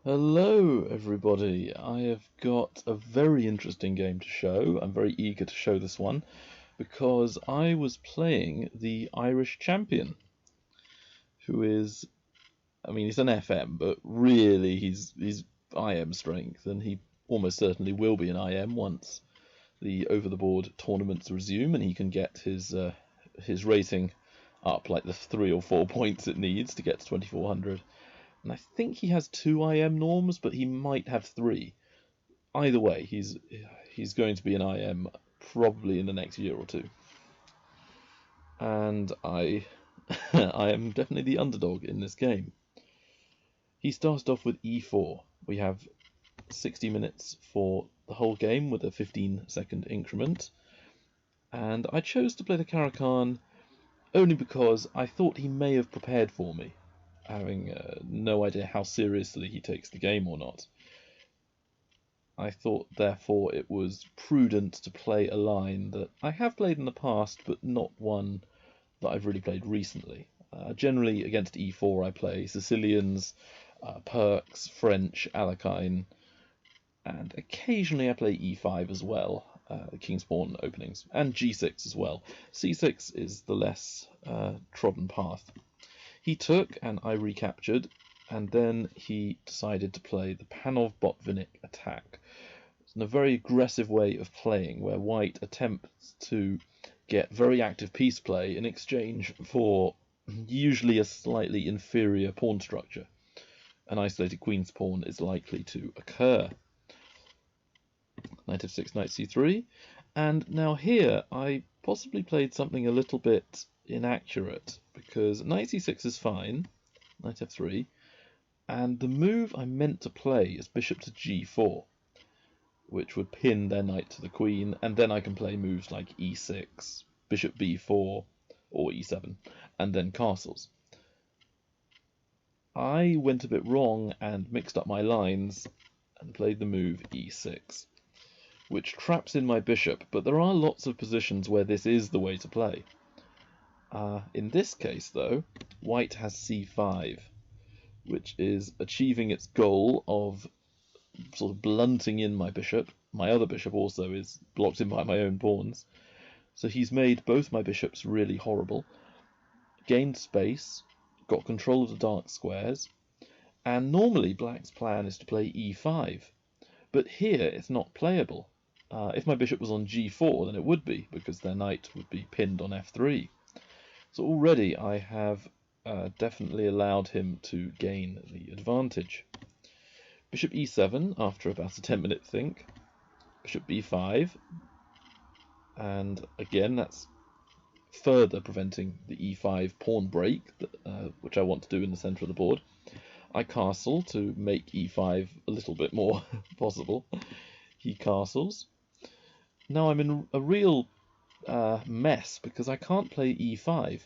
Hello, everybody. I have got a very interesting game to show. I'm very eager to show this one because I was playing the Irish champion, who is, he's an FM, but really he's IM strength, and he almost certainly will be an IM once the over-the-board tournaments resume, and he can get his rating up like the 3 or 4 points it needs to get to 2400. And I think he has 2 IM norms, but he might have 3. Either way, he's going to be an IM probably in the next year or two. And I I am definitely the underdog in this game. He started off with e4. We have 60 minutes for the whole game with a 15-second increment. And I chose to play the Caro-Kann only because I thought he may have prepared for me, having no idea how seriously he takes the game or not. I thought, therefore, it was prudent to play a line that I have played in the past, but not one that I've really played recently. Generally, against e4, I play Sicilians, Perks, French, Alekhine, and occasionally I play e5 as well, the King's Pawn openings, and g6 as well. c6 is the less trodden path. He took, and I recaptured, and then he decided to play the Panov-Botvinnik attack. It's a very aggressive way of playing, where white attempts to get very active piece play in exchange for usually a slightly inferior pawn structure. An isolated queen's pawn is likely to occur. Knight f6, knight c3, and now here I possibly played something a little bit inaccurate, because knight c6 is fine, knight f3, and the move I meant to play is bishop to g4, which would pin their knight to the queen, and then I can play moves like e6, bishop b4, or e7, and then castles. I went a bit wrong and mixed up my lines and played the move e6, which traps in my bishop, but there are lots of positions where this is the way to play. In this case, though, white has c5, which is achieving its goal of sort of blunting in my bishop. My other bishop also is blocked in by my own pawns. So he's made both my bishops really horrible, gained space, got control of the dark squares, and normally black's plan is to play e5, but here it's not playable. If my bishop was on g4, then it would be, because their knight would be pinned on f3. So already I have definitely allowed him to gain the advantage. Bishop e7 after about a 10-minute think. Bishop b5. And again, that's further preventing the e5 pawn break, which I want to do in the centre of the board. I castle to make e5 a little bit more possible. He castles. Now I'm in a real mess, because I can't play e5,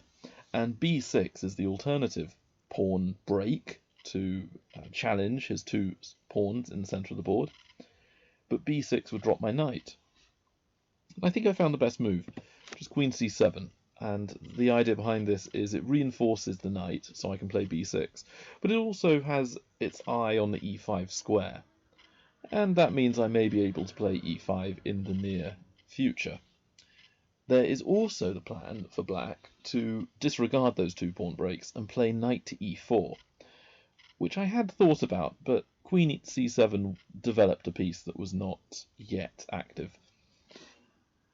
and b6 is the alternative pawn break to challenge his two pawns in the centre of the board, but b6 would drop my knight. I think I found the best move, which is queen c7, and the idea behind this is it reinforces the knight so I can play b6, but it also has its eye on the e5 square, and that means I may be able to play e5 in the near future. There is also the plan for black to disregard those two pawn breaks and play knight to e4, which I had thought about, but queen c7 developed a piece that was not yet active.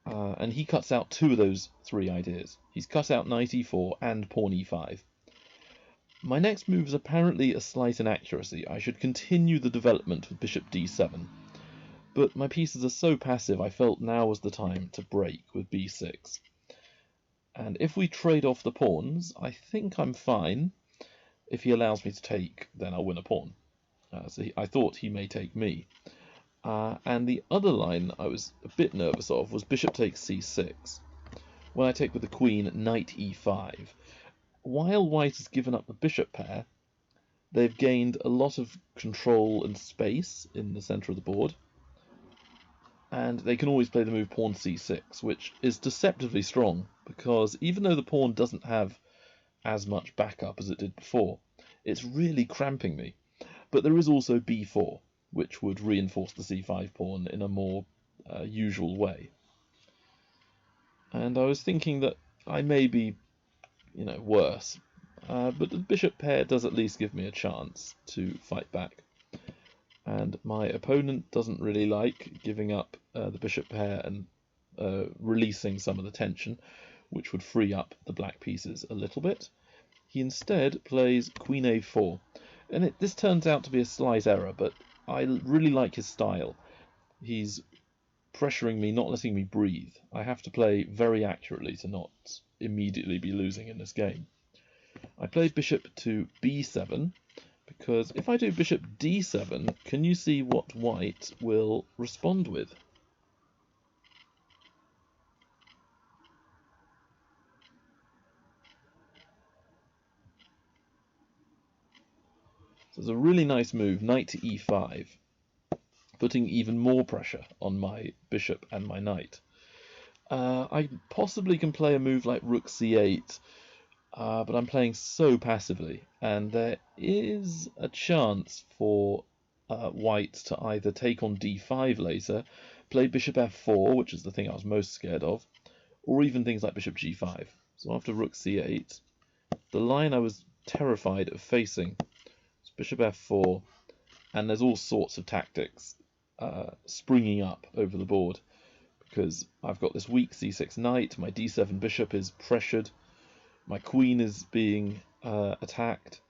And he cuts out two of those three ideas. He's cut out knight e4 and pawn e5. My next move is apparently a slight inaccuracy. I should continue the development with bishop d7. But my pieces are so passive, I felt now was the time to break with b6. And if we trade off the pawns, I think I'm fine. If he allows me to take, then I'll win a pawn. So I thought he may take me. And the other line I was a bit nervous of was bishop takes c6. When I take with the queen, knight e5. While white has given up the bishop pair, they've gained a lot of control and space in the centre of the board. And they can always play the move pawn c6, which is deceptively strong, because even though the pawn doesn't have as much backup as it did before, it's really cramping me. But there is also b4, which would reinforce the c5 pawn in a more usual way. And I was thinking that I may be, worse, but the bishop pair does at least give me a chance to fight back. And my opponent doesn't really like giving up the bishop pair and releasing some of the tension, which would free up the black pieces a little bit. He instead plays queen a4, and this turns out to be a slight error, but I really like his style. He's pressuring me, not letting me breathe. I have to play very accurately to not immediately be losing in this game. I played bishop to b7, because if I do bishop d7, can you see what white will respond with? So it's a really nice move, knight to e5, putting even more pressure on my bishop and my knight. I possibly can play a move like rook c8, but I'm playing so passively, and there is a chance for white to either take on d5 later, play bishop f4, which is the thing I was most scared of, or even things like bishop g5. So after rook c8, the line I was terrified of facing is bishop f4, and there's all sorts of tactics springing up over the board, because I've got this weak c6 knight, my d7 bishop is pressured, my queen is being attacked,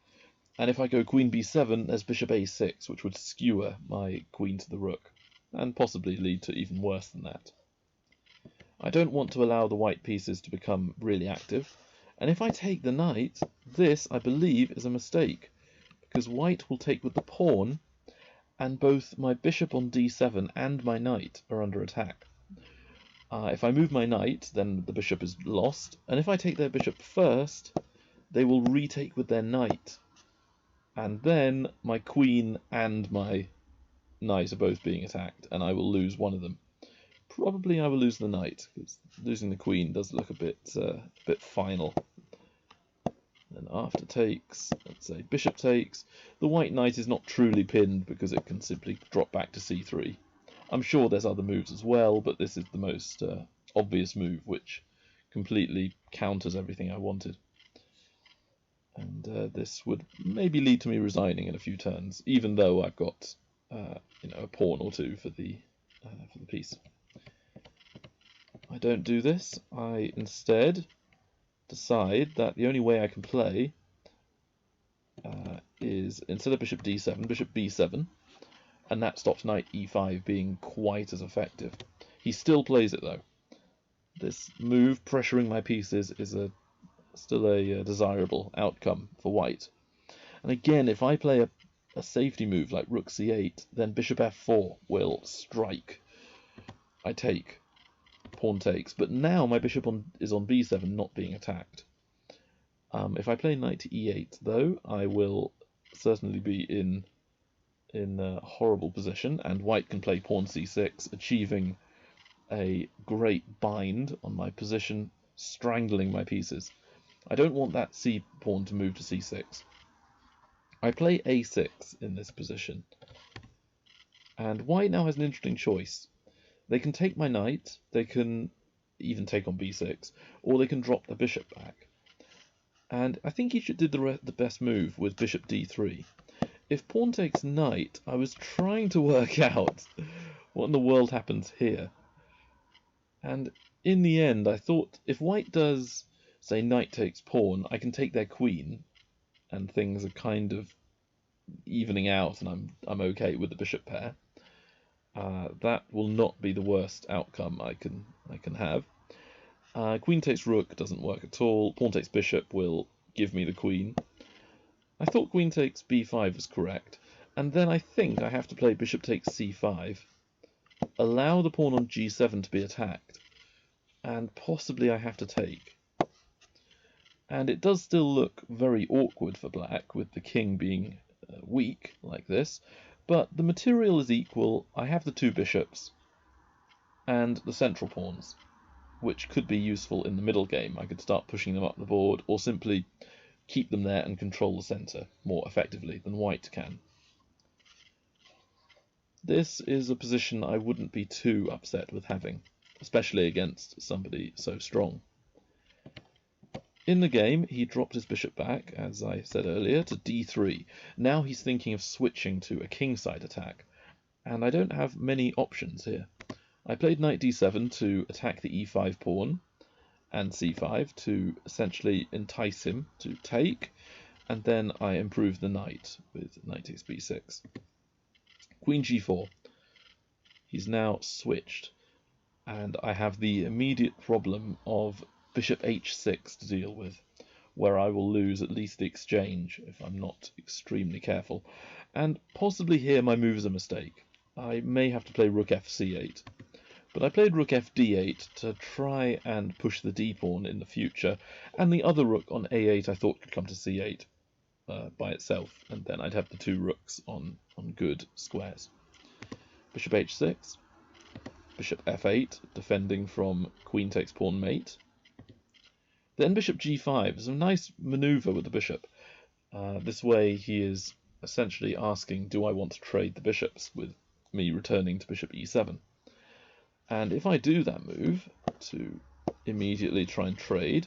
and if I go queen b7, there's bishop a6, which would skewer my queen to the rook, and possibly lead to even worse than that. I don't want to allow the white pieces to become really active, and if I take the knight, this, I believe, is a mistake, because white will take with the pawn, and both my bishop on d7 and my knight are under attack. If I move my knight, then the bishop is lost, and if I take their bishop first, they will retake with their knight, and then my queen and my knight are both being attacked, and I will lose one of them. Probably I will lose the knight, because losing the queen does look a bit final. Then after takes, let's say bishop takes, the white knight is not truly pinned because it can simply drop back to c3. I'm sure there's other moves as well, but this is the most obvious move, which completely counters everything I wanted. And this would maybe lead to me resigning in a few turns, even though I've got a pawn or two for the piece. I don't do this. I instead decide that the only way I can play is, instead of bishop d7, bishop b7, and that stops knight e5 being quite as effective. He still plays it though. This move pressuring my pieces is still a desirable outcome for white. And again, if I play a safety move like rook c8, then bishop f4 will strike. I take, pawn takes, but now my bishop is on b7, not being attacked. If I play knight to e8, though, I will certainly be in a horrible position, and white can play pawn c6, achieving a great bind on my position, strangling my pieces. I don't want that c pawn to move to c6. I play a6 in this position, and white now has an interesting choice. They can take my knight, they can even take on b6, or they can drop the bishop back. And I think he should do the best move with bishop d3. If pawn takes knight, I was trying to work out what in the world happens here. And in the end, I thought if white does, say, knight takes pawn, I can take their queen, and things are kind of evening out, and I'm okay with the bishop pair. That will not be the worst outcome I can have. Queen takes rook doesn't work at all. Pawn takes bishop will give me the queen. I thought queen takes b5 was correct, and then I think I have to play bishop takes c5, allow the pawn on g7 to be attacked, and possibly I have to take. And it does still look very awkward for black, with the king being weak like this, but the material is equal. I have the two bishops and the central pawns, which could be useful in the middle game. I could start pushing them up the board, or simply keep them there and control the centre more effectively than white can. This is a position I wouldn't be too upset with having, especially against somebody so strong. In the game, he dropped his bishop back, as I said earlier, to d3. Now he's thinking of switching to a kingside attack, and I don't have many options here. I played knight d7 to attack the e5 pawn, and c5 to essentially entice him to take, and then I improved the knight with knight takes b6. Queen g4. He's now switched, and I have the immediate problem of bishop h6 to deal with, where I will lose at least the exchange if I'm not extremely careful. And possibly here my move is a mistake. I may have to play rook fc8. But I played rook fd8 to try and push the d-pawn in the future, and the other rook on a8 I thought could come to c8 by itself, and then I'd have the two rooks on good squares. Bishop h6, bishop f8, defending from queen takes pawn mate. Then bishop g5 is a nice maneuver with the bishop. This way he is essentially asking, do I want to trade the bishops, with me returning to bishop e7. And if I do that move to immediately try and trade,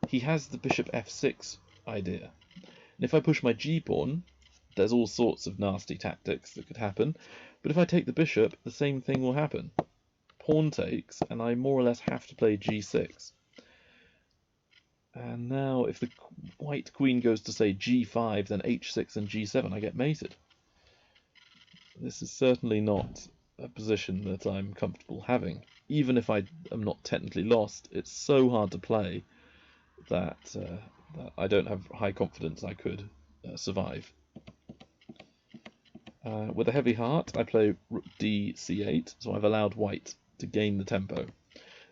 he has the bishop f6 idea. And if I push my g-pawn, there's all sorts of nasty tactics that could happen. But if I take the bishop, the same thing will happen. Pawn takes, and I more or less have to play g6. And now if the white queen goes to, say, g5, then h6 and g7, I get mated. This is certainly not a position that I'm comfortable having. Even if I am not technically lost, it's so hard to play that I don't have high confidence I could survive. With a heavy heart, I play rook d c8, so I've allowed white to gain the tempo.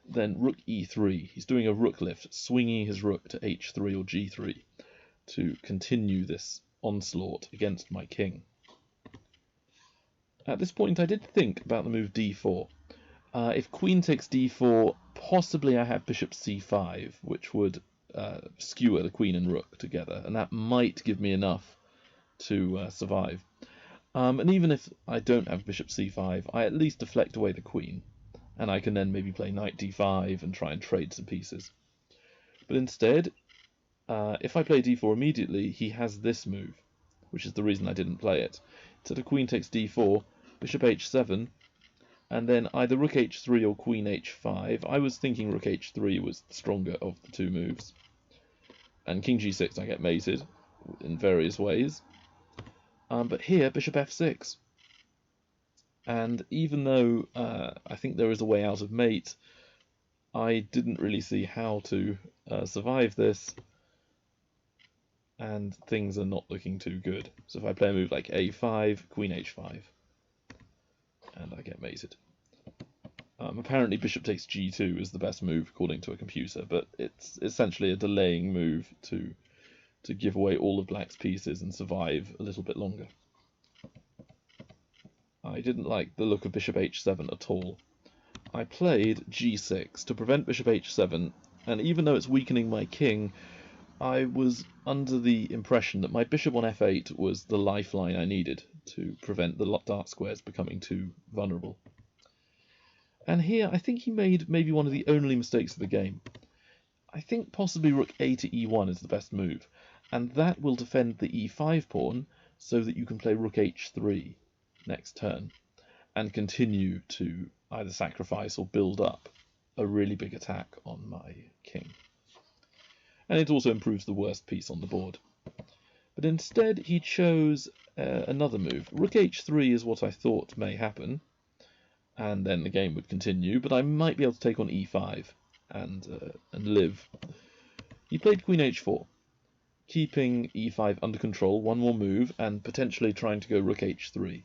Then rook e3, he's doing a rook lift, swinging his rook to h3 or g3 to continue this onslaught against my king. At this point I did think about the move d4. If queen takes d4, possibly I have bishop c5, which would skewer the queen and rook together, and that might give me enough to survive. And even if I don't have bishop c5, I at least deflect away the queen, and I can then maybe play knight d5 and try and trade some pieces. But instead, if I play d4 immediately, he has this move, which is the reason I didn't play it. Instead of queen takes d4, bishop h7, and then either rook h3 or queen h5. I was thinking rook h3 was the stronger of the two moves. And king g6 I get mated in various ways. But here, bishop f6. And even though I think there is a way out of mate, I didn't really see how to survive this, and things are not looking too good. So if I play a move like a5, queen h5, and I get mated. Apparently bishop takes g2 is the best move according to a computer, but it's essentially a delaying move to give away all of black's pieces and survive a little bit longer. I didn't like the look of bishop h7 at all. I played g6 to prevent bishop h7, and even though it's weakening my king, I was under the impression that my bishop on f8 was the lifeline I needed to prevent the dark squares becoming too vulnerable. And here I think he made maybe one of the only mistakes of the game. I think possibly rook a to e1 is the best move, and that will defend the e5 pawn so that you can play rook h3 next turn and continue to either sacrifice or build up a really big attack on my king. And it also improves the worst piece on the board. But instead he chose another move. Rook h3 is what I thought may happen, and then the game would continue, but I might be able to take on e5 and live. He played queen h4, keeping e5 under control, one more move, and potentially trying to go rook h3.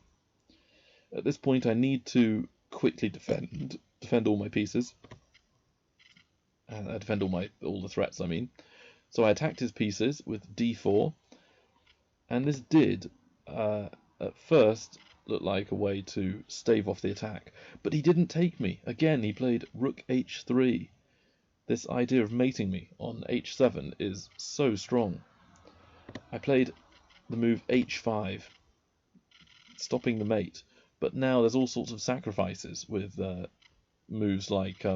At this point I need to quickly defend all my pieces, and defend all the threats, I mean. So I attacked his pieces with d4, and this did, at first, look like a way to stave off the attack. But he didn't take me. Again, he played rook h3. This idea of mating me on h7 is so strong. I played the move h5, stopping the mate, but now there's all sorts of sacrifices with moves like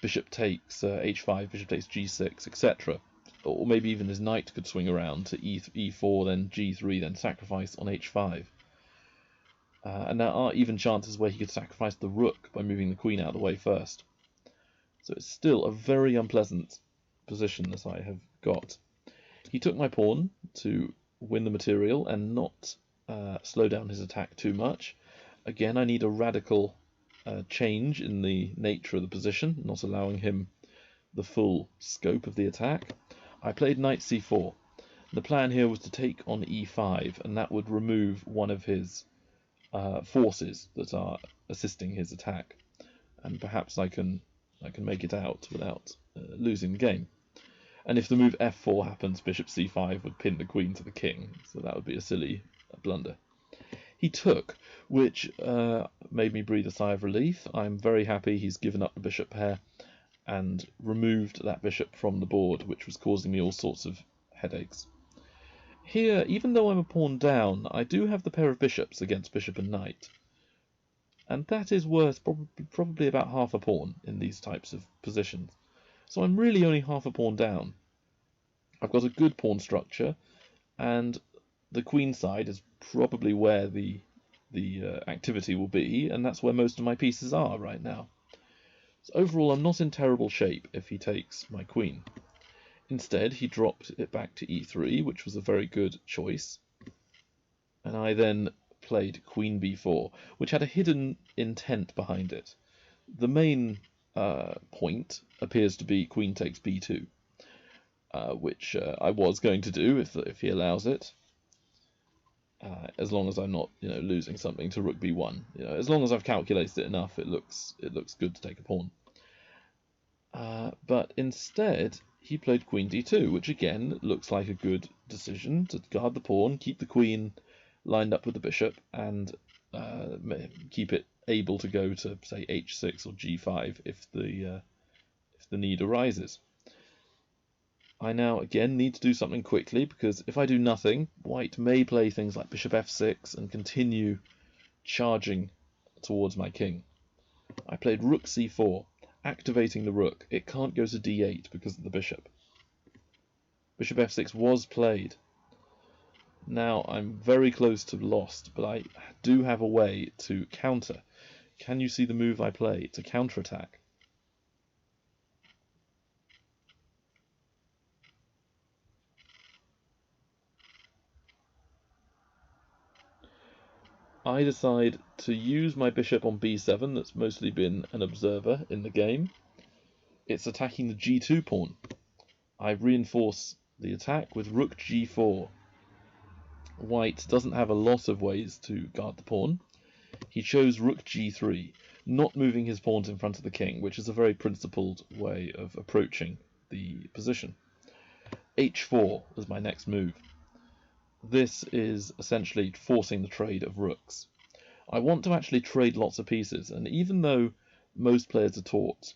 bishop takes h5, bishop takes g6, etc. Or maybe even his knight could swing around to e4, then g3, then sacrifice on h5. And there are even chances where he could sacrifice the rook by moving the queen out of the way first. So it's still a very unpleasant position that I have got. He took my pawn to win the material and not slow down his attack too much. Again, I need a radical change in the nature of the position, not allowing him the full scope of the attack. I played knight c4. The plan here was to take on e5, and that would remove one of his forces that are assisting his attack, and perhaps I can make it out without losing the game. And if the move f4 happens, bishop c5 would pin the queen to the king, so that would be a silly blunder. He took, which made me breathe a sigh of relief. I'm very happy he's given up the bishop pair and removed that bishop from the board, which was causing me all sorts of headaches. Here, even though I'm a pawn down, I do have the pair of bishops against bishop and knight, and that is worth probably about half a pawn in these types of positions. So I'm really only half a pawn down. I've got a good pawn structure, and the queen side is probably where the activity will be, and that's where most of my pieces are right now. So overall, I'm not in terrible shape if he takes my queen. Instead, he dropped it back to e3, which was a very good choice. And I then played queen b4, which had a hidden intent behind it. The main point appears to be queen takes b2, which I was going to do if he allows it, as long as I'm not losing something to rook b1. As long as I've calculated it enough, it looks good to take a pawn. But instead, he played queen d2, which again looks like a good decision to guard the pawn, keep the queen lined up with the bishop, and keep it able to go to, say, h6 or g5 if the need arises. I now again need to do something quickly, because if I do nothing, white may play things like bishop f6 and continue charging towards my king. I played rook c4, activating the rook. It can't go to d8 because of the bishop. Bishop f6 was played. Now I'm very close to lost, but I do have a way to counter. Can you see the move I play? It's a counterattack. I decide to use my bishop on b7, that's mostly been an observer in the game. It's attacking the g2 pawn. I reinforce the attack with rook g4. White doesn't have a lot of ways to guard the pawn. He chose rook g3, not moving his pawns in front of the king, which is a very principled way of approaching the position. h4 is my next move. This is essentially forcing the trade of rooks. I want to actually trade lots of pieces, and even though most players are taught,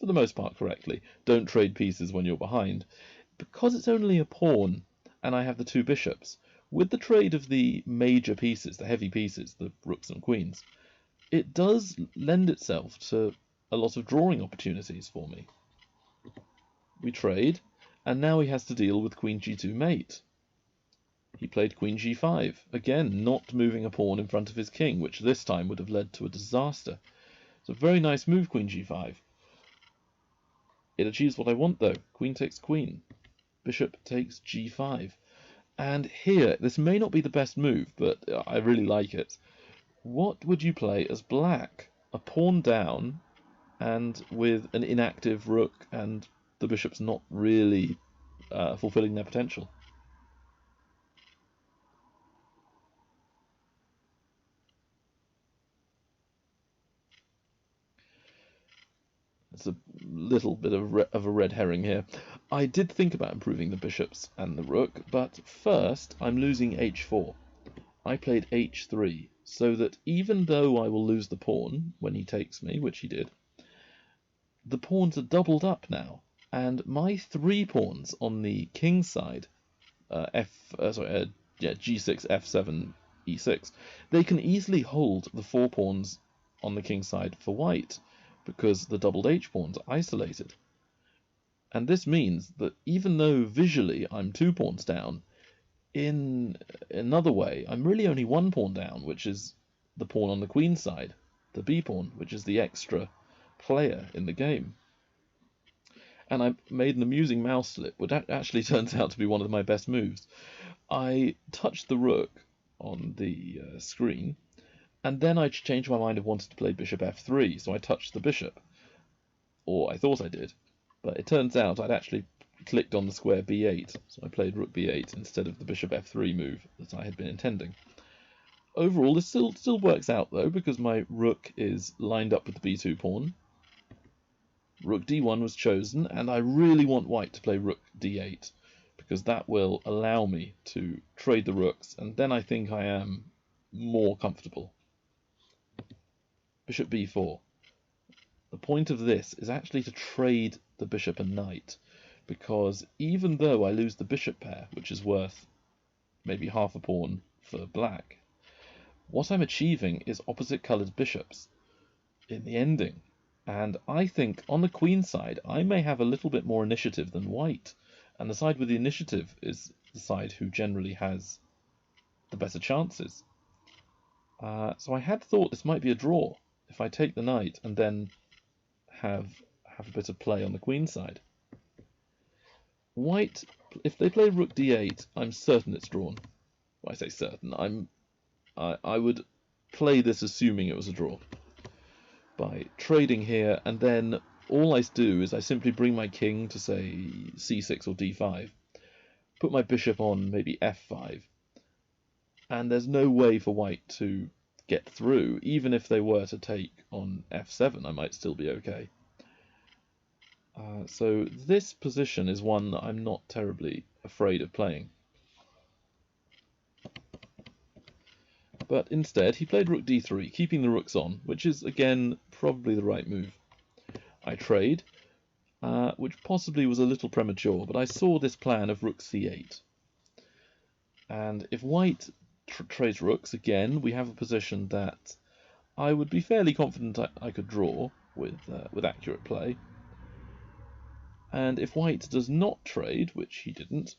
for the most part correctly, don't trade pieces when you're behind, because it's only a pawn and I have the two bishops, with the trade of the major pieces, the heavy pieces, the rooks and queens, it does lend itself to a lot of drawing opportunities for me. We trade, and now he has to deal with queen g2 mate. He played queen g5, again not moving a pawn in front of his king, which this time would have led to a disaster. It's a very nice move, queen g5. It achieves what I want though. Queen takes queen. Bishop takes g5. And here, this may not be the best move, but I really like it. What would you play as black? A pawn down, and with an inactive rook, and the bishop's not really fulfilling their potential. It's a little bit of a red herring here. I did think about improving the bishops and the rook, but first I'm losing h4. I played h3, so that even though I will lose the pawn when he takes me, which he did, the pawns are doubled up now, and my 3 pawns on the king's side, g6, f7, e6. They can easily hold the 4 pawns on the king side for white, because the doubled h pawns are isolated. And this means that even though visually I'm 2 pawns down, in another way I'm really only 1 pawn down, which is the pawn on the queen side, the b pawn, which is the extra player in the game. And I made an amusing mouse slip, which actually turns out to be one of my best moves. I touched the rook on the screen, and then I changed my mind and wanted to play bishop f3, so I touched the bishop. Or I thought I did, but it turns out I'd actually clicked on the square b8, so I played rook b8 instead of the bishop f3 move that I had been intending. Overall, this still works out, though, because my rook is lined up with the b2 pawn. Rook d1 was chosen, and I really want white to play rook d8, because that will allow me to trade the rooks, and then I think I am more comfortable. Bishop b4. The point of this is actually to trade the bishop and knight, because even though I lose the bishop pair, which is worth maybe half a pawn for black, what I'm achieving is opposite coloured bishops in the ending. And I think on the queen side, I may have a little bit more initiative than white. And the side with the initiative is the side who generally has the better chances. So I had thought this might be a draw if I take the knight and then have a bit of play on the queen side. White, if they play rook d8, I'm certain it's drawn. Well, I say certain. I would play this assuming it was a draw by trading here, and then all I do is I simply bring my king to, say, c6 or d5, put my bishop on maybe f5, and there's no way for white to get through. Even if they were to take on f7, I might still be okay. So this position is one that I'm not terribly afraid of playing. But instead, he played rook d3, keeping the rooks on, which is, again, probably the right move. I trade, which possibly was a little premature, but I saw this plan of rook c8. And if white trades rooks, again, we have a position that I would be fairly confident I could draw with accurate play. And if white does not trade, which he didn't,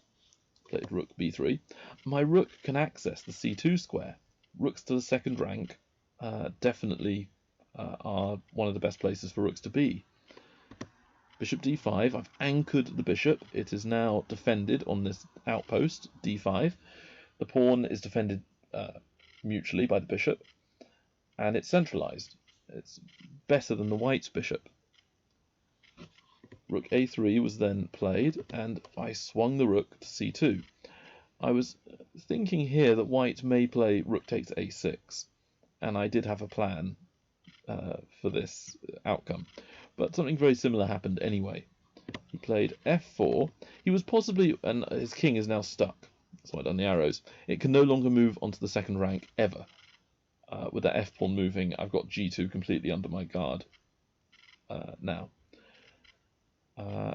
played rook b3, my rook can access the c2 square. Rooks to the second rank definitely are one of the best places for rooks to be. Bishop d5, I've anchored the bishop. It is now defended on this outpost, d5. The pawn is defended mutually by the bishop, and it's centralized. It's better than the white's bishop. Rook a3 was then played, and I swung the rook to c2. I was thinking here that white may play rook takes a6, and I did have a plan for this outcome. But something very similar happened anyway. He played f4. He was possibly, and his king is now stuck. That's why I've done the arrows. It can no longer move onto the second rank ever. With that f-pawn moving, I've got g2 completely under my guard now.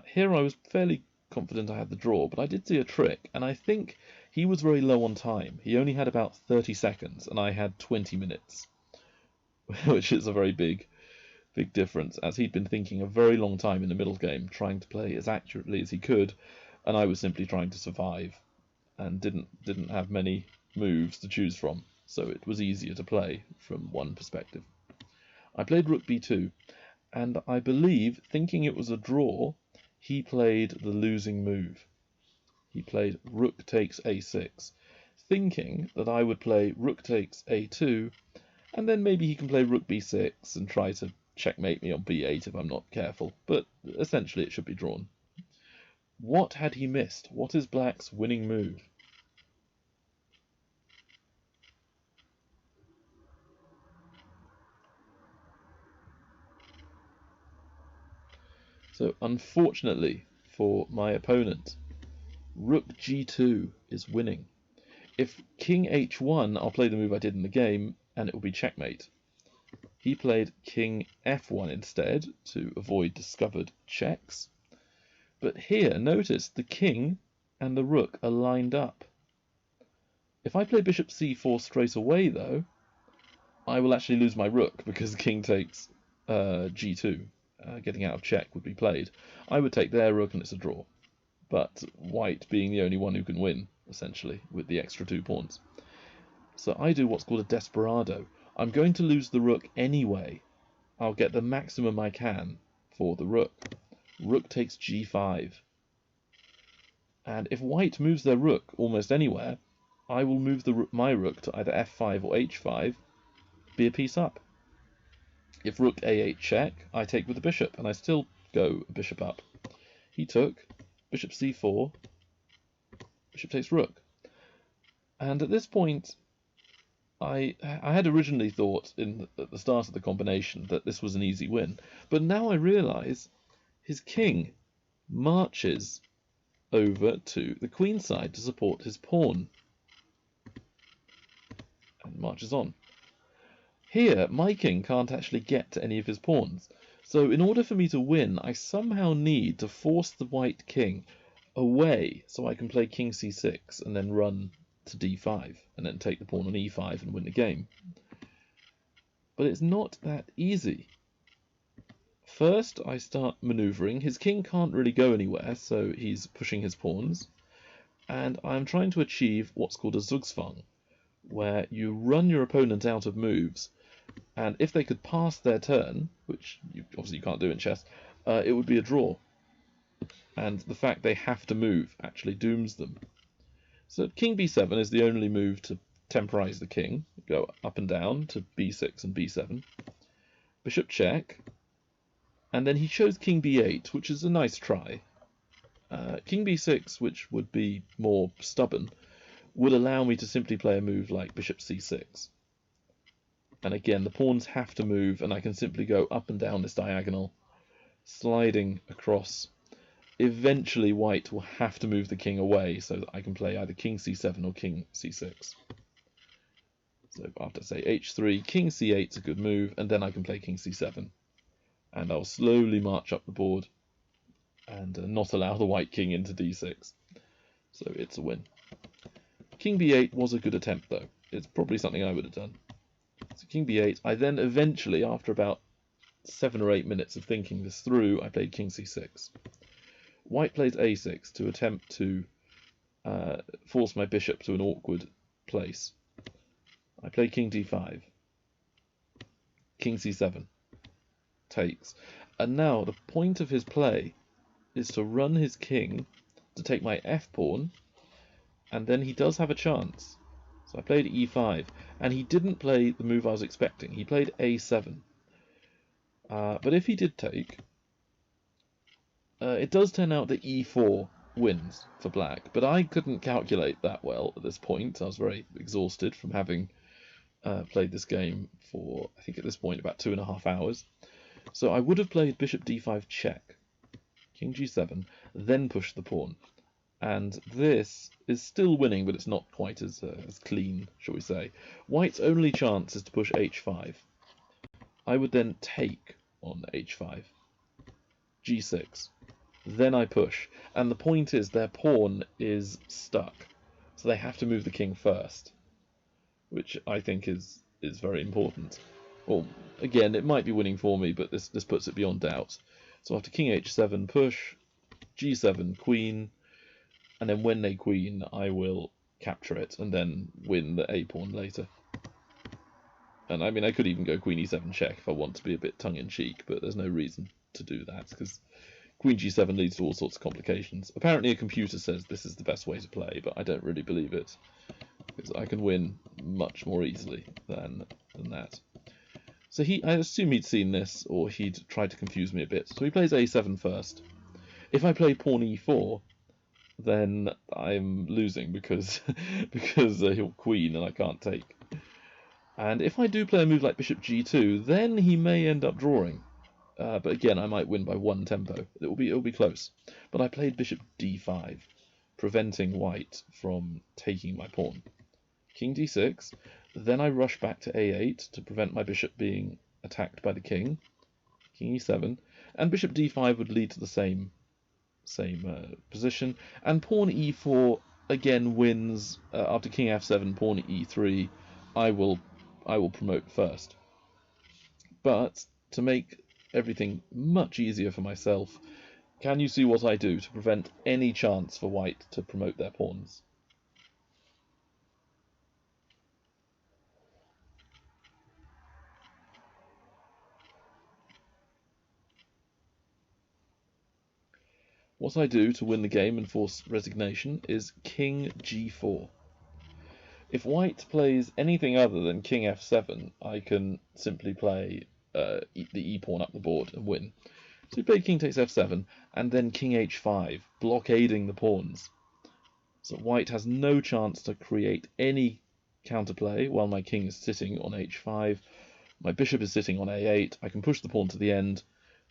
Here I was fairly confident I had the draw, but I did see a trick, and I think he was very low on time. He only had about 30 seconds, and I had 20 minutes, which is a very big difference, as he'd been thinking a very long time in the middle game, trying to play as accurately as he could, and I was simply trying to survive, and didn't have many moves to choose from, so it was easier to play from one perspective. I played rook b2, and I believe, thinking it was a draw, he played the losing move. He played rook takes a6, thinking that I would play rook takes a2, and then maybe he can play rook b6 and try to checkmate me on b8 if I'm not careful, but essentially it should be drawn. What had he missed? What is black's winning move? So unfortunately for my opponent, rook g2 is winning. If king h1, I'll play the move I did in the game, and it will be checkmate. He played king f1 instead to avoid discovered checks. But here, notice the king and the rook are lined up. If I play bishop c4 straight away, though, I will actually lose my rook because king takes g2. Getting out of check would be played. I would take their rook and it's a draw. But white being the only one who can win, essentially, with the extra 2 pawns. So I do what's called a desperado. I'm going to lose the rook anyway. I'll get the maximum I can for the rook. Rook takes g5. And if white moves their rook almost anywhere, I will move my rook to either f5 or h5, be a piece up. If rook a8 check, I take with the bishop, and I still go bishop up. He took, bishop c4, bishop takes rook. And at this point, I had originally thought at the start of the combination that this was an easy win, but now I realise his king marches over to the queen side to support his pawn and marches on. Here, my king can't actually get to any of his pawns, so in order for me to win, I somehow need to force the white king away so I can play king c6 and then run to d5 and then take the pawn on e5 and win the game. But it's not that easy. First, I start maneuvering. His king can't really go anywhere, so he's pushing his pawns. And I'm trying to achieve what's called a Zugzwang, where you run your opponent out of moves, and if they could pass their turn, which obviously you can't do in chess, it would be a draw. And the fact they have to move actually dooms them. So king b7 is the only move to temporize the king. Go up and down to b6 and b7. Bishop check. And then he chose king b8, which is a nice try. King b6, which would be more stubborn, would allow me to simply play a move like bishop c6. And again, the pawns have to move, and I can simply go up and down this diagonal, sliding across. Eventually, white will have to move the king away so that I can play either king c7 or king c6. So after, say, h3, king c8 is a good move, and then I can play king c7. And I'll slowly march up the board and not allow the white king into d6. So it's a win. King b8 was a good attempt, though. It's probably something I would have done. So king b8, I then eventually, after about 7 or 8 minutes of thinking this through, I played king c6. White plays a6 to attempt to force my bishop to an awkward place. I play king d5. King c7. Takes. And now the point of his play is to run his king to take my f-pawn, and then he does have a chance. So I played e5, and he didn't play the move I was expecting. He played a7. But if he did take, it does turn out that e4 wins for black, but I couldn't calculate that well at this point. I was very exhausted from having played this game for, I think at this point, about 2.5 hours. So I would have played bishop d5 check, king g7, then push the pawn. And this is still winning, but it's not quite as clean, shall we say. White's only chance is to push h5. I would then take on h5, g6. Then I push. And the point is their pawn is stuck. So they have to move the king first, which I think is very important. Well, again, it might be winning for me, but this puts it beyond doubt. So after king h7, push, g7, queen, and then when they queen, I will capture it and then win the a-pawn later. And I mean, I could even go queen e7 check if I want to be a bit tongue-in-cheek, but there's no reason to do that, because queen g7 leads to all sorts of complications. Apparently a computer says this is the best way to play, but I don't really believe it, because I can win much more easily than that. So I assume he'd seen this, or he'd tried to confuse me a bit. So he plays a7 first. If I play pawn e4, then I'm losing because he'll queen and I can't take. And if I do play a move like bishop g2, then he may end up drawing. But again, I might win by 1 tempo. It'll be close. But I played bishop d5, preventing white from taking my pawn. King d6. Then I rush back to a8 to prevent my bishop being attacked by the king. King e7. And bishop d5 would lead to the same position. And pawn e4 again wins after king f7, pawn e3, I will promote first. But to make everything much easier for myself, can you see what I do to prevent any chance for white to promote their pawns? What I do to win the game and force resignation is king g4. If white plays anything other than king f7, I can simply play the e-pawn up the board and win. So he played king takes f7, and then king h5, blockading the pawns. So white has no chance to create any counterplay while my king is sitting on h5. My bishop is sitting on a8. I can push the pawn to the end,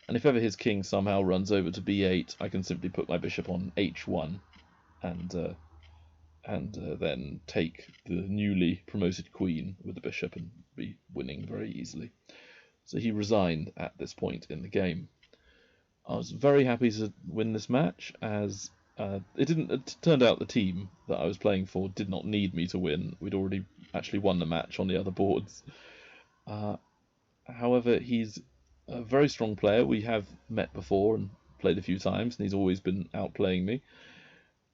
and if ever his king somehow runs over to b8, I can simply put my bishop on h1 and then take the newly promoted queen with the bishop and be winning very easily. So he resigned at this point in the game. I was very happy to win this match, as it turned out the team that I was playing for did not need me to win. We'd already actually won the match on the other boards. However, he's a very strong player. We have met before and played a few times, and he's always been outplaying me.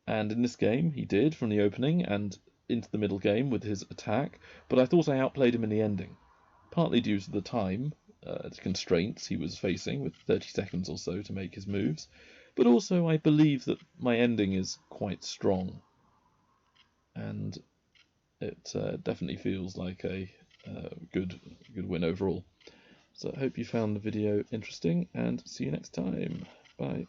And in this game, he did from the opening and into the middle game with his attack, but I thought I outplayed him in the ending, partly due to the time constraints he was facing, with 30 seconds or so to make his moves, but also I believe that my ending is quite strong, and it definitely feels like a good win overall. So I hope you found the video interesting, and see you next time. Bye.